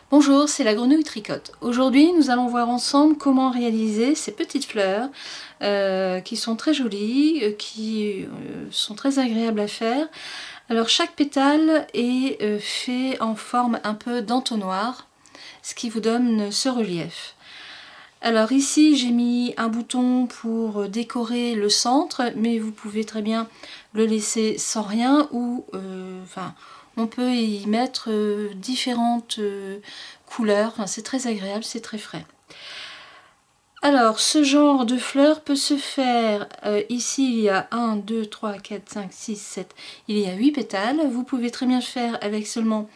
Bonjour, c'est la grenouille tricote. Aujourd'hui, nous allons voir ensemble comment réaliser ces petites fleurs qui sont très jolies, qui sont très agréables à faire. Alors chaque pétale est fait en forme un peu d'entonnoir, ce qui vous donne ce relief. Alors ici, j'ai mis un bouton pour décorer le centre, mais vous pouvez très bien le laisser sans rien ou on peut y mettre différentes couleurs. Enfin, c'est très agréable, c'est très frais. Alors, ce genre de fleurs peut se faire, ici il y a 1, 2, 3, 4, 5, 6, 7, il y a 8 pétales. Vous pouvez très bien le faire avec seulement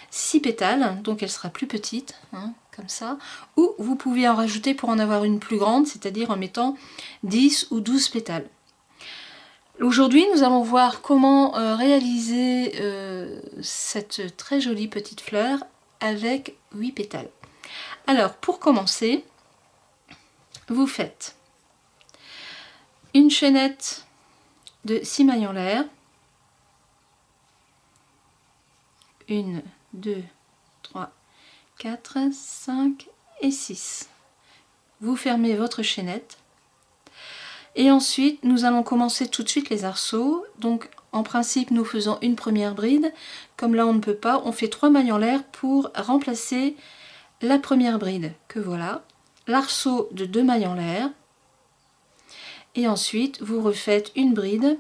6 pétales, donc elle sera plus petite, hein, comme ça. Ou vous pouvez en rajouter pour en avoir une plus grande, c'est-à-dire en mettant 10 ou 12 pétales. Aujourd'hui, nous allons voir comment réaliser cette très jolie petite fleur avec 8 pétales. Alors, pour commencer, vous faites une chaînette de 6 mailles en l'air. 1, 2, 3, 4, 5 et 6. Vous fermez votre chaînette. Et ensuite, nous allons commencer tout de suite les arceaux. Donc, en principe, nous faisons une première bride. Comme là, on ne peut pas, on fait 3 mailles en l'air pour remplacer la première bride, que voilà. L'arceau de 2 mailles en l'air. Et ensuite, vous refaites une bride,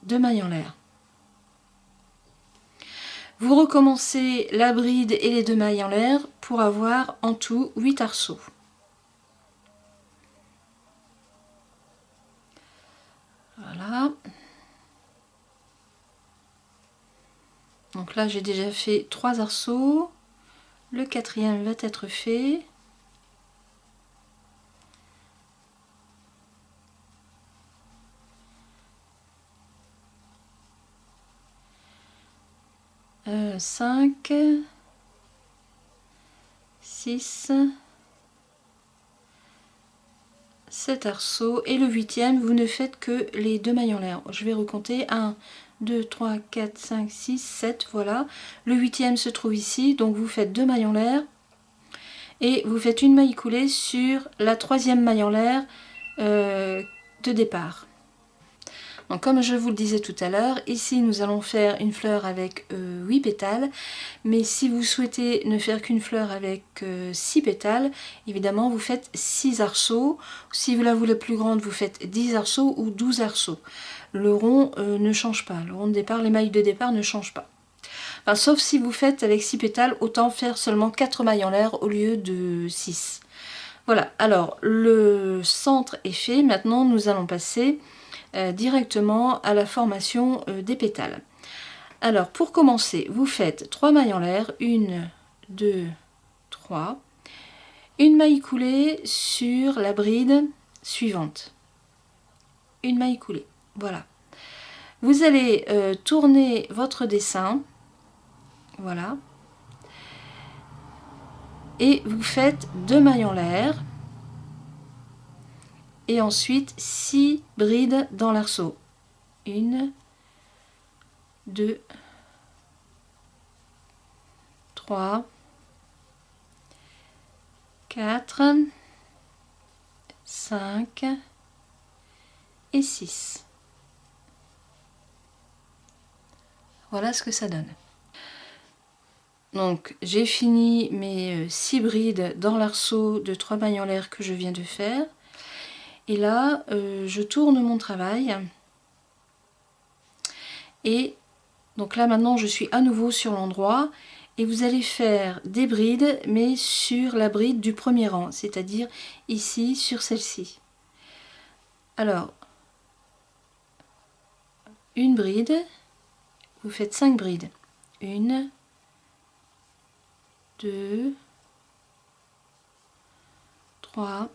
2 mailles en l'air. Vous recommencez la bride et les 2 mailles en l'air pour avoir en tout 8 arceaux. Voilà. Donc là, j'ai déjà fait 3 arceaux. Le quatrième va être fait. « 5, 6, 7 arceaux. Et le huitième, vous ne faites que les 2 mailles en l'air. Je vais recompter. 1, 2, 3, 4, 5, 6, 7. Voilà. Le huitième se trouve ici. Donc vous faites 2 mailles en l'air. Et vous faites une maille coulée sur la troisième maille en l'air de départ. Donc, comme je vous le disais tout à l'heure, ici nous allons faire une fleur avec 8 pétales, mais si vous souhaitez ne faire qu'une fleur avec 6 pétales, évidemment vous faites 6 arceaux. Si vous la voulez plus grande, vous faites 10 arceaux ou 12 arceaux. Le rond ne change pas, le rond de départ, les mailles de départ ne changent pas. Enfin, sauf si vous faites avec 6 pétales, autant faire seulement 4 mailles en l'air au lieu de 6. Voilà, alors le centre est fait, maintenant nous allons passer directement à la formation des pétales. Alors pour commencer, vous faites 3 mailles en l'air, 1, 2, 3, une maille coulée sur la bride suivante, une maille coulée, voilà. Vous allez tourner votre dessin, voilà, et vous faites 2 mailles en l'air, et ensuite 6 brides dans l'arceau. 1, 2, 3, 4, 5 et 6. Voilà ce que ça donne. Donc j'ai fini mes 6 brides dans l'arceau de 3 mailles en l'air que je viens de faire. Et là, je tourne mon travail. Et donc là maintenant, je suis à nouveau sur l'endroit. Et vous allez faire des brides, mais sur la bride du premier rang, c'est-à-dire ici, sur celle-ci. Alors, une bride, vous faites 5 brides. 1, 2, 3,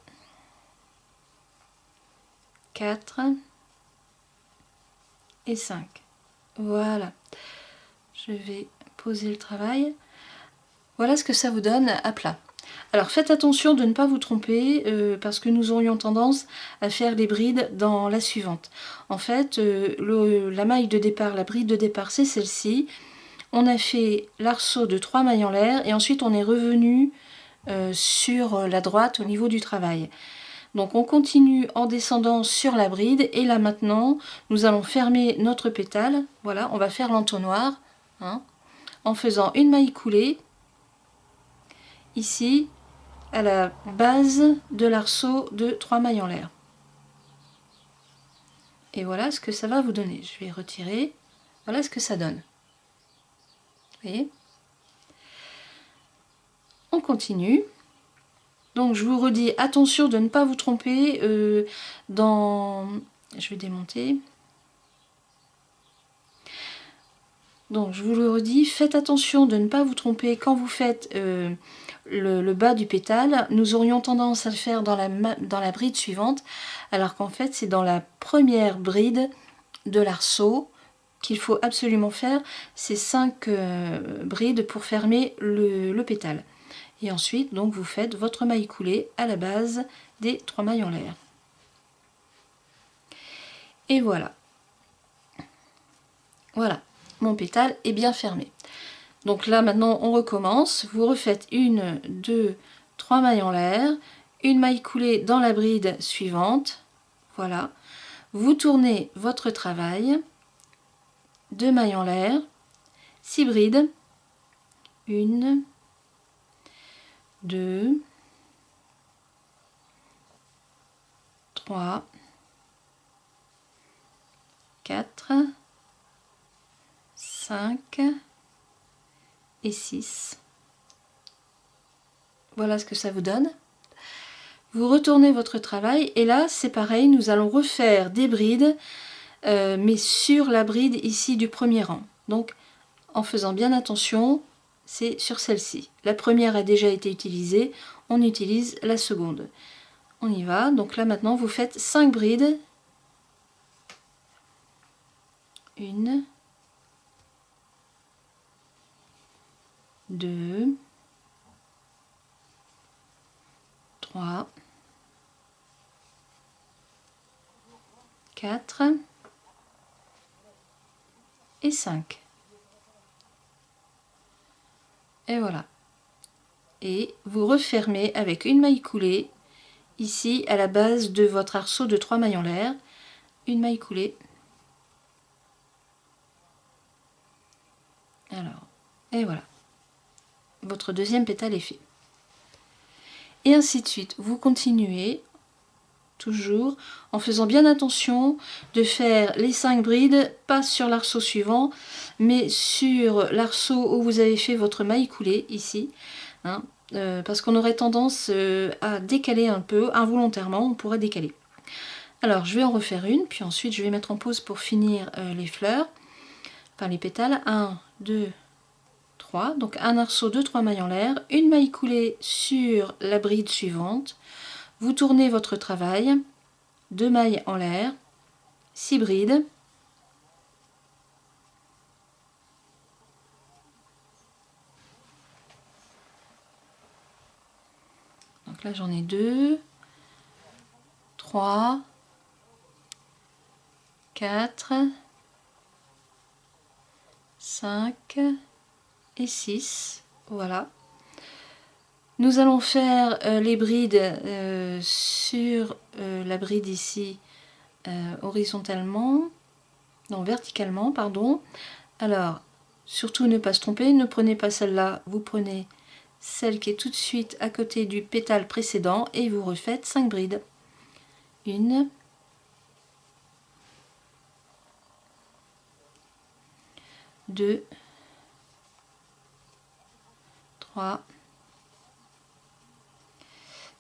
4 et 5. Voilà. Je vais poser le travail. Voilà ce que ça vous donne à plat. Alors faites attention de ne pas vous tromper parce que nous aurions tendance à faire les brides dans la suivante. En fait, la maille de départ, la bride de départ, c'est celle-ci. on a fait l'arceau de 3 mailles en l'air et ensuite on est revenu sur la droite au niveau du travail. Donc on continue en descendant sur la bride et là maintenant nous allons fermer notre pétale. Voilà, on va faire l'entonnoir hein, en faisant une maille coulée ici à la base de l'arceau de 3 mailles en l'air. Et voilà ce que ça va vous donner. Je vais retirer. Voilà ce que ça donne. Vous voyez? On continue. Donc je vous redis, attention de ne pas vous tromper dans... Je vais démonter. Donc je vous le redis, faites attention de ne pas vous tromper quand vous faites le bas du pétale. Nous aurions tendance à le faire dans la bride suivante, alors qu'en fait c'est dans la première bride de l'arceau qu'il faut absolument faire ces 5 brides pour fermer le pétale. Et ensuite, donc, vous faites votre maille coulée à la base des 3 mailles en l'air. Et voilà. Voilà, mon pétale est bien fermé. Donc là, maintenant, on recommence. Vous refaites 1, 2, 3 mailles en l'air, une maille coulée dans la bride suivante. Voilà. Vous tournez votre travail, 2 mailles en l'air, 6 brides, 1, 2, 3, 4, 5 et 6. Voilà ce que ça vous donne. Vous retournez votre travail et là c'est pareil, nous allons refaire des brides mais sur la bride ici du premier rang. Donc en faisant bien attention, c'est sur celle-ci. La première a déjà été utilisée, on utilise la seconde. On y va, donc là maintenant vous faites 5 brides. 1, 2, 3, 4 et 5. Et voilà. Et vous refermez avec une maille coulée ici à la base de votre arceau de 3 mailles en l'air. Une maille coulée. Alors, et voilà. Votre deuxième pétale est fait. Et ainsi de suite. Vous continuez toujours en faisant bien attention de faire les 5 brides, pas sur l'arceau suivant, mais sur l'arceau où vous avez fait votre maille coulée, ici. Hein, parce qu'on aurait tendance à décaler un peu, involontairement, on pourrait décaler. Alors, je vais en refaire une, puis ensuite je vais mettre en pause pour finir les fleurs, enfin les pétales. 1, 2, 3, donc un arceau de 3 mailles en l'air, une maille coulée sur la bride suivante. Vous tournez votre travail, 2 mailles en l'air, 6 brides, donc là j'en ai 2, 3, 4, 5 et 6, voilà. Nous allons faire les brides sur la bride ici horizontalement, non verticalement, pardon. Alors, surtout ne pas se tromper, ne prenez pas celle-là, vous prenez celle qui est tout de suite à côté du pétale précédent et vous refaites 5 brides. 1, 2, 3,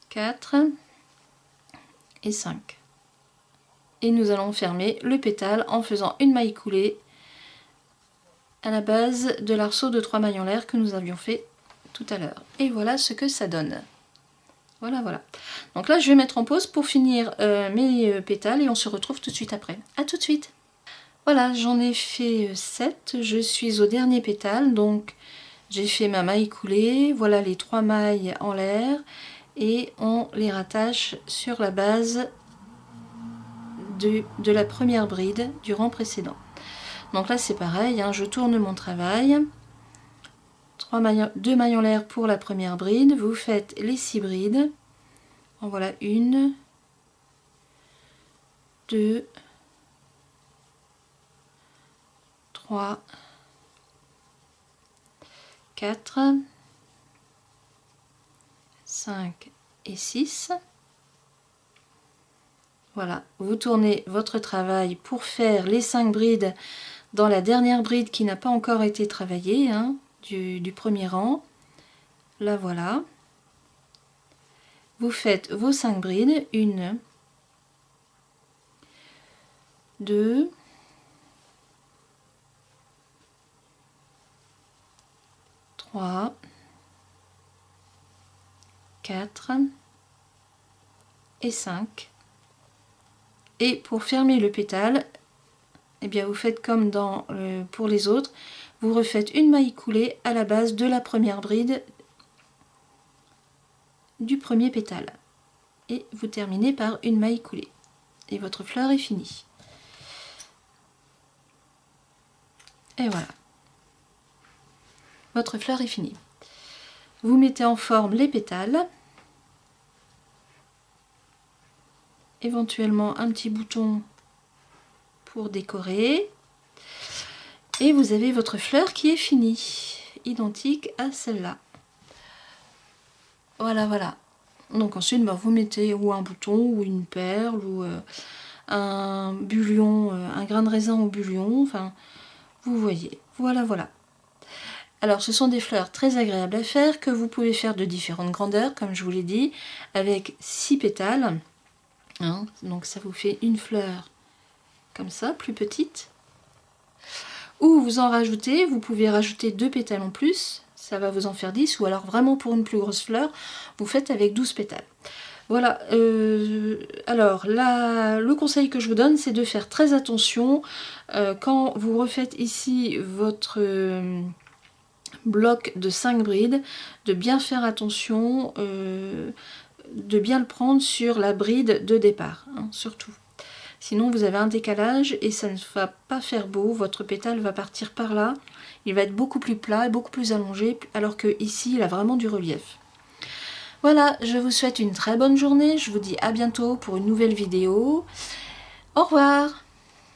4 et 5. Et nous allons fermer le pétale en faisant une maille coulée à la base de l'arceau de 3 mailles en l'air que nous avions fait tout à l'heure. Et voilà ce que ça donne. Voilà, voilà. Donc là, je vais mettre en pause pour finir mes pétales et on se retrouve tout de suite après. A tout de suite. Voilà, j'en ai fait 7. Je suis au dernier pétale, donc j'ai fait ma maille coulée. Voilà les 3 mailles en l'air. Et on les rattache sur la base de la première bride du rang précédent. Donc là c'est pareil, hein, je tourne mon travail, 2 mailles en l'air pour la première bride, vous faites les 6 brides. En voilà 1, 2, 3, 4, 5 et 6. Voilà, vous tournez votre travail pour faire les 5 brides dans la dernière bride qui n'a pas encore été travaillée, hein, du premier rang. Là voilà. Vous faites vos 5 brides, 1, 2, 3, 4 et 5. Et pour fermer le pétale, eh bien vous faites comme pour les autres, vous refaites une maille coulée à la base de la première bride du premier pétale. Et vous terminez par une maille coulée. Et votre fleur est finie. Et voilà. Votre fleur est finie. Vous mettez en forme les pétales. Éventuellement un petit bouton pour décorer. Et vous avez votre fleur qui est finie. Identique à celle-là. Voilà, voilà. Donc ensuite, vous mettez ou un bouton, ou une perle, ou un bullion, un grain de raisin au bullion. Enfin, vous voyez. Voilà, voilà. Alors, ce sont des fleurs très agréables à faire, que vous pouvez faire de différentes grandeurs, comme je vous l'ai dit, avec 6 pétales. Hein, donc ça vous fait une fleur comme ça, plus petite. Ou vous en rajoutez, vous pouvez rajouter 2 pétales en plus, ça va vous en faire 10, ou alors vraiment pour une plus grosse fleur, vous faites avec 12 pétales. Voilà, alors là, le conseil que je vous donne, c'est de faire très attention quand vous refaites ici votre bloc de 5 brides, de bien faire attention, de bien le prendre sur la bride de départ, hein, surtout. Sinon vous avez un décalage et ça ne va pas faire beau, votre pétale va partir par là, il va être beaucoup plus plat et beaucoup plus allongé, alors que ici il a vraiment du relief. Voilà, je vous souhaite une très bonne journée, je vous dis à bientôt pour une nouvelle vidéo. Au revoir!